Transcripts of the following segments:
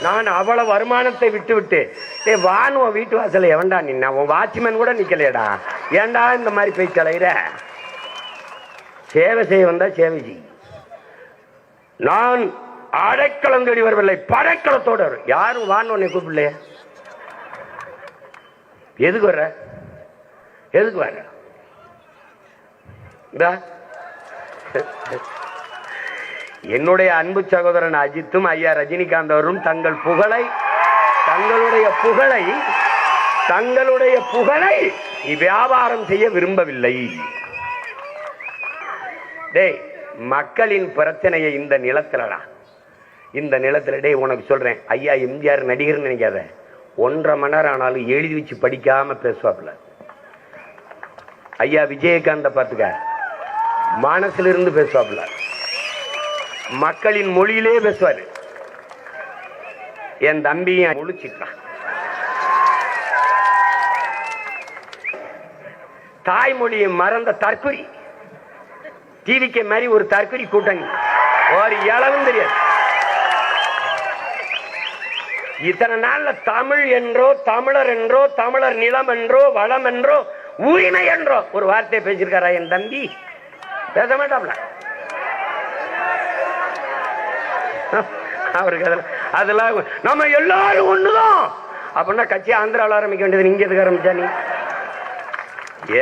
நான் அவ்வளவு வருமானத்தை விட்டு விட்டு வானுவ வீட்டு வாசல எவன்டா நின்னா? உன் வாட்ச்மேன் கூட நிக்கலையடா. ஏன்டா இந்த மாதிரி போய் தலையிற? சேவை செய்ய வந்தா சேவை செய். நான் அடைக்கலம் தேடி வரவில்லை, படைக்கலத்தோடு வரும். யாரும் வான்னு உன்னை கூப்பிடலையே. எதுக்கு வர்ற? எதுக்கு வர்ற? என்னுடைய அன்பு சகோதரன் அஜித்தும் ஐயா ரஜினிகாந்த் அவரும் தங்களுடைய புகழை வியாபாரம் செய்ய விரும்பவில்லை. டேய், மக்களின் பிரச்சனையை இந்த நிலத்துல டேய் உனக்கு சொல்றேன். ஐயா எம்ஜிஆர் நடிகர் நினைக்காத. 1.5 மணி நேரம் ஆனாலும் எழுதி வச்சு படிக்காம பேசுவாப்ல. ஐயா விஜயகாந்த பார்த்துக்க, மனசுல இருந்து பேசுவாப்ல. மக்களின் மொழியிலே பேசுவாரு. என் தம்பியும் முழிச்சிட்டான். தாய்மொழியை மறந்த தற்குறி டிவிக்கு மாதிரி ஒரு தற்குறி கூட்டணி ஒரு இளவும் தெரியாது. இத்தனை நாள்ல தமிழ் என்றோ, தமிழர் என்றோ, தமிழர் நிலம் என்றோ, வளம் என்றோ, உரிமை என்றோ ஒரு வார்த்தையை பேசியிருக்காரா என் தம்பி? பேச மாட்டாப்ல. அவருக்கு அதெல்லாம் நம்ம எல்லாரும் ஒண்ணுதான் அப்படின்னா கட்சி ஆந்திராவில் ஆரம்பிக்க வேண்டியது. நீங்க எதுக்கு ஆரம்பிச்சா? நீ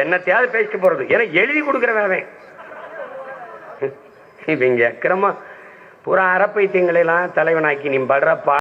என்னத்தையாவது பேசிட்டு போறது? ஏன்னா எழுதி கொடுக்குறவன் இவங்க அக்கிரமா பூரா அறப்பைத்தியங்களை எல்லாம் தலைவனாக்கி நீ படுறப்பா.